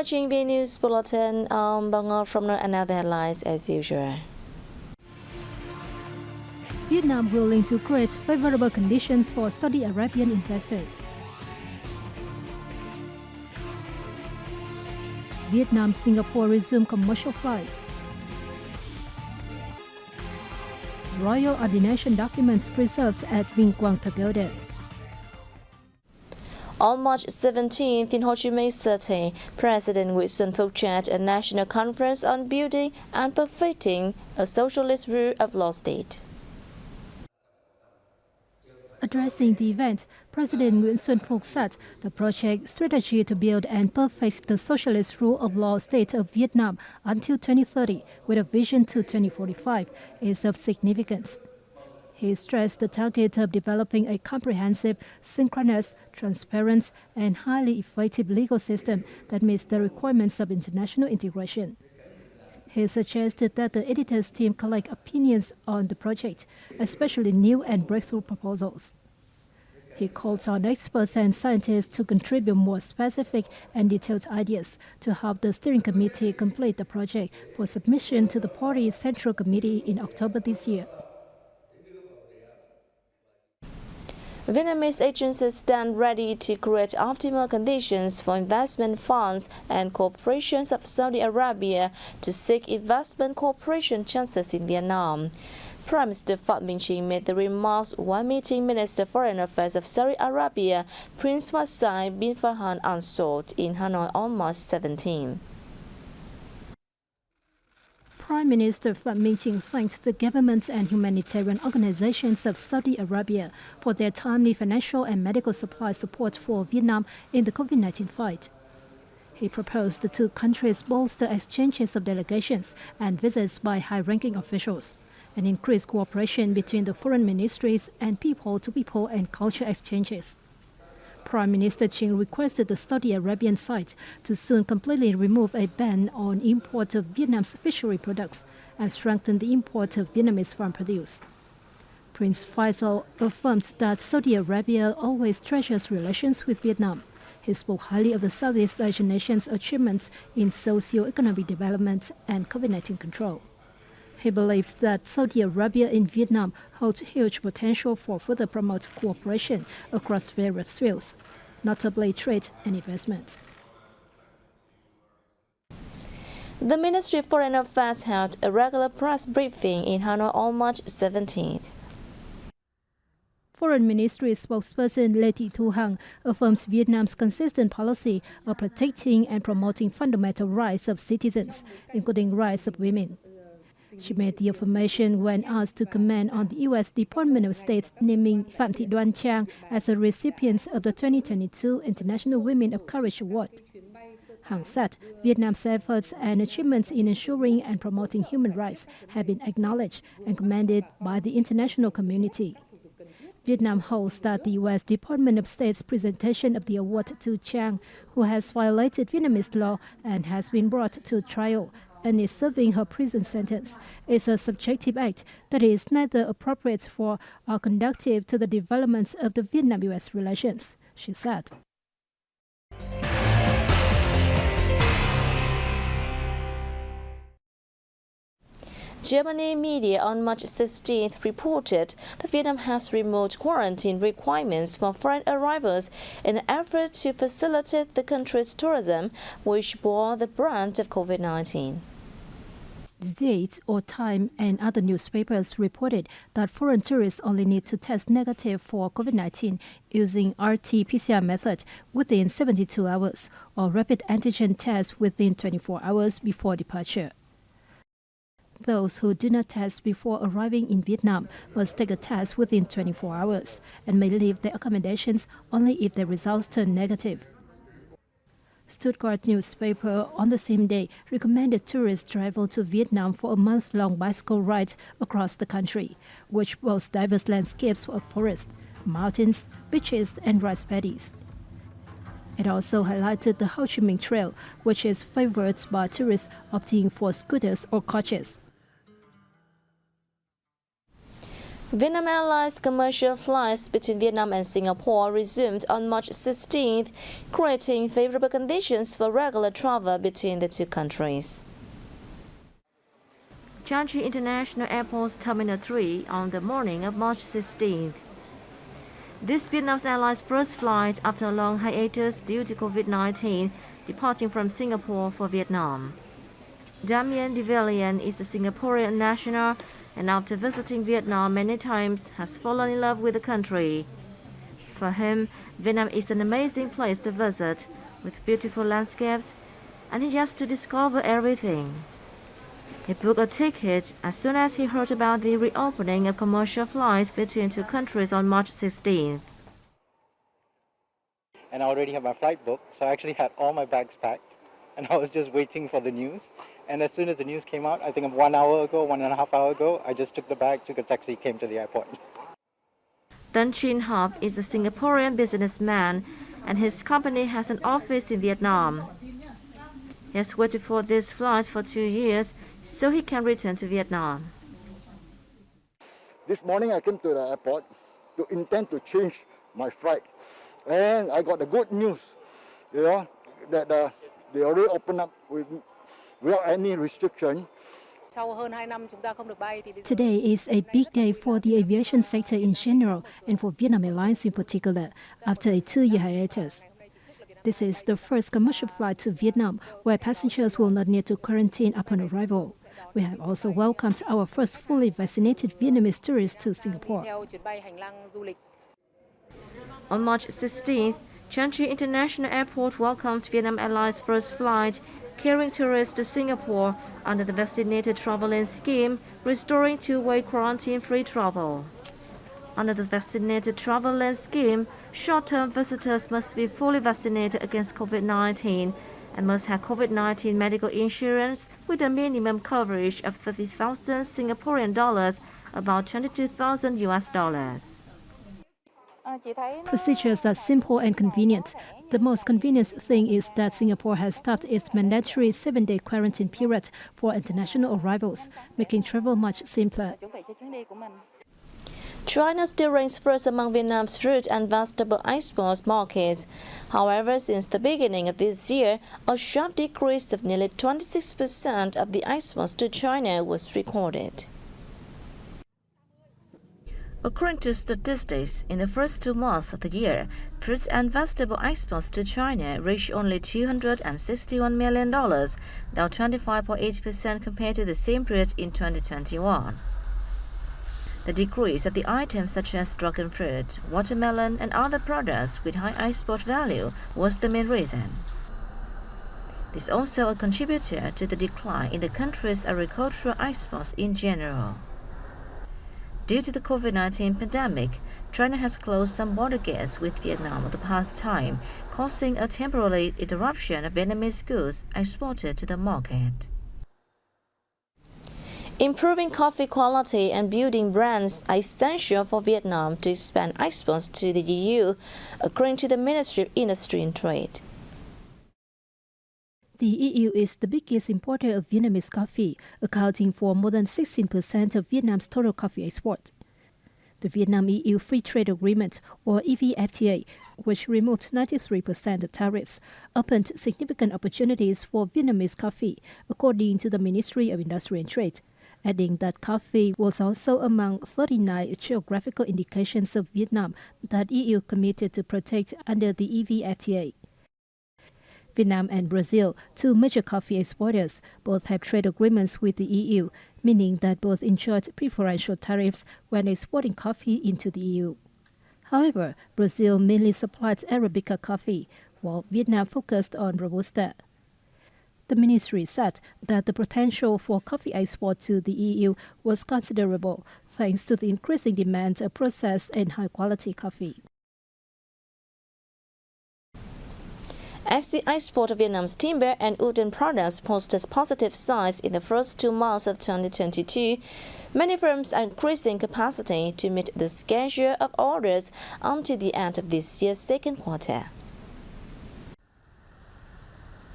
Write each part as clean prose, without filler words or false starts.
watching Vnews Bulletin. Bangor from another headlines as usual. Vietnam willing to create favorable conditions for Saudi Arabian investors. Vietnam-Singapore resume commercial flights. Royal ordination documents preserved at Vinh Quang Pagoda. On March 17th in Ho Chi Minh City, President Nguyễn Xuân Phúc chaired a national conference on building and perfecting a socialist rule of law state. Addressing the event, President Nguyễn Xuân Phúc said the project strategy to build and perfect the socialist rule of law state of Vietnam until 2030 with a vision to 2045 is of significance. He stressed the target of developing a comprehensive, synchronous, transparent, and highly effective legal system that meets the requirements of international integration. He suggested that the editors team collect opinions on the project, especially new and breakthrough proposals. He called on experts and scientists to contribute more specific and detailed ideas to help the steering committee complete the project for submission to the party's Central Committee in October this year. Vietnamese agencies stand ready to create optimal conditions for investment funds and corporations of Saudi Arabia to seek investment cooperation chances in Vietnam. Prime Minister Phạm Minh Chính made the remarks while meeting Minister of Foreign Affairs of Saudi Arabia, Prince Faisal bin Farhan Al Saud in Hanoi on March 17. Prime Minister Phạm Minh Chính thanked the government and humanitarian organizations of Saudi Arabia for their timely financial and medical supply support for Vietnam in the COVID-19 fight. He proposed the two countries bolster exchanges of delegations and visits by high-ranking officials, and increase cooperation between the foreign ministries and people-to-people and culture exchanges. Prime Minister Chính requested the Saudi Arabian side to soon completely remove a ban on import of Vietnam's fishery products and strengthen the import of Vietnamese farm produce. Prince Faisal affirmed that Saudi Arabia always treasures relations with Vietnam. He spoke highly of the Southeast Asian nation's achievements in socio-economic development and COVID-19 control. He believes that Saudi Arabia in Vietnam holds huge potential for further promote cooperation across various fields, notably trade and investment. The Ministry of Foreign Affairs held a regular press briefing in Hanoi on March 17. Foreign Ministry spokesperson Lê Thị Thu Hằng affirms Vietnam's consistent policy of protecting and promoting fundamental rights of citizens, including rights of women. She made the affirmation when asked to comment on the U.S. Department of State's naming Phạm Thị Đoan Trang as a recipient of the 2022 International Women of Courage Award. Hằng said Vietnam's efforts and achievements in ensuring and promoting human rights have been acknowledged and commended by the international community. Vietnam holds that the U.S. Department of State's presentation of the award to Trang, who has violated Vietnamese law and has been brought to trial and is serving her prison sentence, is a subjective act that is neither appropriate for or conducive to the development of the Vietnam-U.S. relations, she said. Germany media on March 16th reported that Vietnam has removed quarantine requirements for foreign arrivals in an effort to facilitate the country's tourism, which bore the brunt of COVID-19. Date or Time and other newspapers reported that foreign tourists only need to test negative for COVID-19 using RT-PCR method within 72 hours or rapid antigen test within 24 hours before departure. Those who do not test before arriving in Vietnam must take a test within 24 hours and may leave their accommodations only if their results turn negative. Stuttgart newspaper on the same day recommended tourists travel to Vietnam for a month-long bicycle ride across the country, which boasts diverse landscapes of forests, mountains, beaches, and rice paddies. It also highlighted the Ho Chi Minh Trail, which is favored by tourists opting for scooters or coaches. Vietnam Airlines commercial flights between Vietnam and Singapore resumed on March 16th, creating favorable conditions for regular travel between the two countries. Changi International Airport's Terminal 3 on the morning of March 16th. This Vietnam Airlines' first flight after a long hiatus due to COVID-19, departing from Singapore for Vietnam. Damien de Villiers is a Singaporean national and after visiting Vietnam many times has fallen in love with the country. For him, Vietnam is an amazing place to visit with beautiful landscapes and he has to discover everything. He booked a ticket as soon as he heard about the reopening of commercial flights between two countries on March 16th. And I already had my flight booked, so I actually had all my bags packed and I was just waiting for the news. And as soon as the news came out, I think 1 hour ago, 1.5 hours ago, I just took the bag, took a taxi, came to the airport. Tan Chin Hop is a Singaporean businessman and his company has an office in Vietnam. He has waited for this flight for 2 years so he can return to Vietnam. This morning I came to the airport to intend to change my flight. And I got the good news, that they already opened up without any restriction. Today is a big day for the aviation sector in general and for Vietnam Airlines in particular, after a 2-year hiatus. This is the first commercial flight to Vietnam where passengers will not need to quarantine upon arrival. We have also welcomed our first fully vaccinated Vietnamese tourists to Singapore. On March 16th, Changi International Airport welcomed Vietnam Airlines' first flight, carrying tourists to Singapore under the vaccinated travel lane scheme, restoring two-way quarantine-free travel. Under the vaccinated travel lane scheme, short-term visitors must be fully vaccinated against COVID-19 and must have COVID-19 medical insurance with a minimum coverage of 30,000 Singaporean dollars, about $22,000 US. Procedures are simple and convenient. The most convenient thing is that Singapore has stopped its mandatory 7-day quarantine period for international arrivals, making travel much simpler. China still ranks first among Vietnam's fruit and vegetable export markets. However, since the beginning of this year, a sharp decrease of nearly 26% of the exports to China was recorded. According to statistics, in the first 2 months of the year, fruit and vegetable exports to China reached only $261 million, down 25.8% compared to the same period in 2021. The decrease of the items such as dragon fruit, watermelon, and other products with high export value was the main reason. This is also a contributor to the decline in the country's agricultural exports in general. Due to the COVID-19 pandemic, China has closed some border gates with Vietnam over the past time, causing a temporary interruption of Vietnamese goods exported to the market. Improving coffee quality and building brands are essential for Vietnam to expand exports to the EU, according to the Ministry of Industry and Trade. The EU is the biggest importer of Vietnamese coffee, accounting for more than 16% of Vietnam's total coffee export. The Vietnam-EU Free Trade Agreement, or EVFTA, which removed 93% of tariffs, opened significant opportunities for Vietnamese coffee, according to the Ministry of Industry and Trade, adding that coffee was also among 39 geographical indications of Vietnam that EU committed to protect under the EVFTA. Vietnam and Brazil, two major coffee exporters, both have trade agreements with the EU, meaning that both enjoyed preferential tariffs when exporting coffee into the EU. However, Brazil mainly supplied Arabica coffee, while Vietnam focused on Robusta. The ministry said that the potential for coffee export to the EU was considerable, thanks to the increasing demand of processed and high-quality coffee. As the export of Vietnam's timber and wooden products posted positive signs in the first 2 months of 2022, many firms are increasing capacity to meet the schedule of orders until the end of this year's second quarter.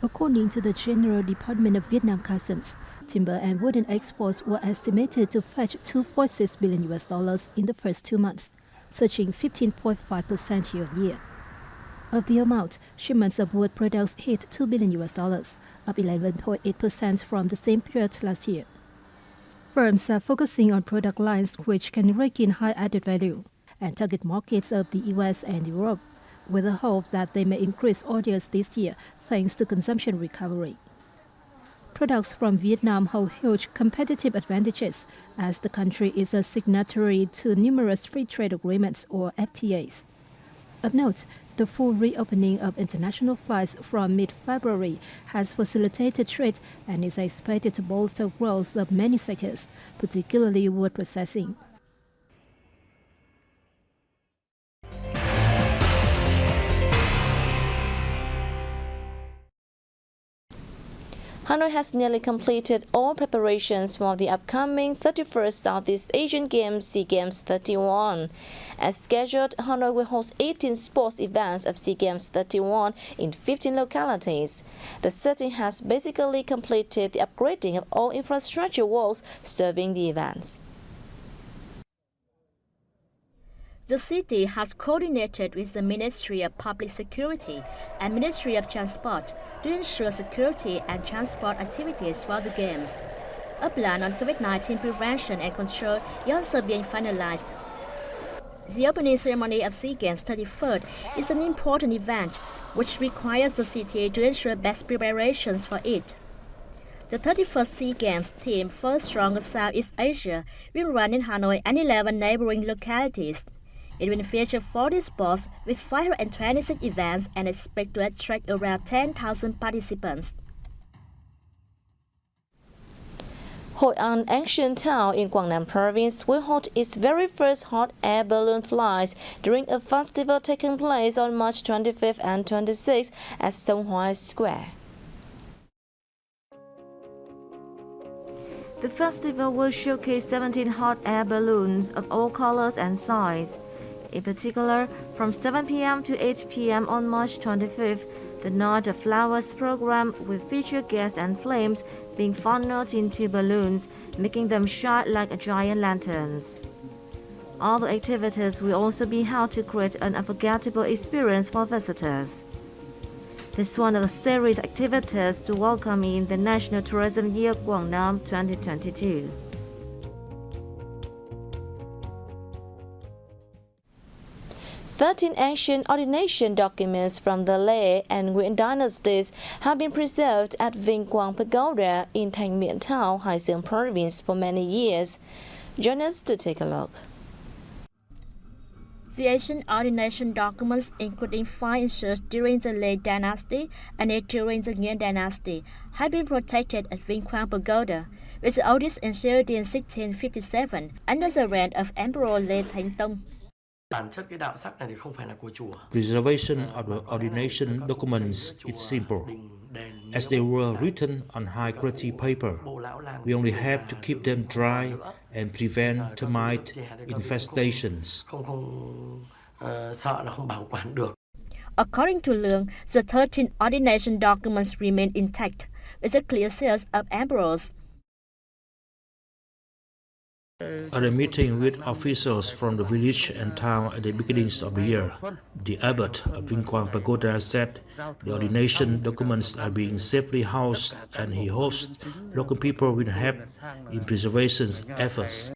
According to the General Department of Vietnam Customs, timber and wooden exports were estimated to fetch $2.6 billion in the first 2 months, surging 15.5% year-on-year. Of the amount, shipments of wood products hit $2 billion, up 11.8% from the same period last year. Firms are focusing on product lines which can rake in high added value and target markets of the US and Europe, with the hope that they may increase orders this year thanks to consumption recovery. Products from Vietnam hold huge competitive advantages as the country is a signatory to numerous free trade agreements or FTAs. Of note, the full reopening of international flights from mid-February has facilitated trade and is expected to bolster growth of many sectors, particularly wood processing. Hanoi has nearly completed all preparations for the upcoming 31st Southeast Asian Games SEA Games 31. As scheduled, Hanoi will host 18 sports events of SEA Games 31 in 15 localities. The city has basically completed the upgrading of all infrastructure works serving the events. The city has coordinated with the Ministry of Public Security and Ministry of Transport to ensure security and transport activities for the Games. A plan on COVID-19 prevention and control is also being finalized. The opening ceremony of SEA Games 33rd is an important event which requires the city to ensure best preparations for it. The 31st SEA Games theme for Stronger Southeast Asia will run in Hanoi and 11 neighboring localities. It will feature 40 sports with 526 events and expect to attract around 10,000 participants. Hoi An, ancient town in Quảng Nam province, will hold its very first hot air balloon flights during a festival taking place on March 25th and 26th at Sông Hoa Square. The festival will showcase 17 hot air balloons of all colors and sizes. In particular, from 7 p.m. to 8 p.m. on March 25th, the Night of Flowers program will feature gas and flames being funneled into balloons, making them shine like giant lanterns. All the activities will also be held to create an unforgettable experience for visitors. This is one of the series activities to welcome in the National Tourism Year Quảng Nam 2022. Ancient ordination documents from the Lê and Nguyễn dynasties have been preserved at Vinh Quang Pagoda in Thanh Miện Town, Hải Dương province for many years. Join us to take a look. The ancient ordination documents, including 5 inserts during the Lê dynasty and 8 during the Nguyen dynasty, have been protected at Vinh Quang Pagoda, with the oldest inserted in 1657 under the reign of Emperor Lê Thánh Tông. Preservation of the ordination documents is simple. As they were written on high-quality paper, we only have to keep them dry and prevent termite infestations. According to Lương, the 13 ordination documents remain intact, with the clear seals of emperors. At a meeting with officials from the village and town at the beginnings of the year, the abbot of Vinh Quang Pagoda said the ordination documents are being safely housed and he hopes local people will help in preservation efforts.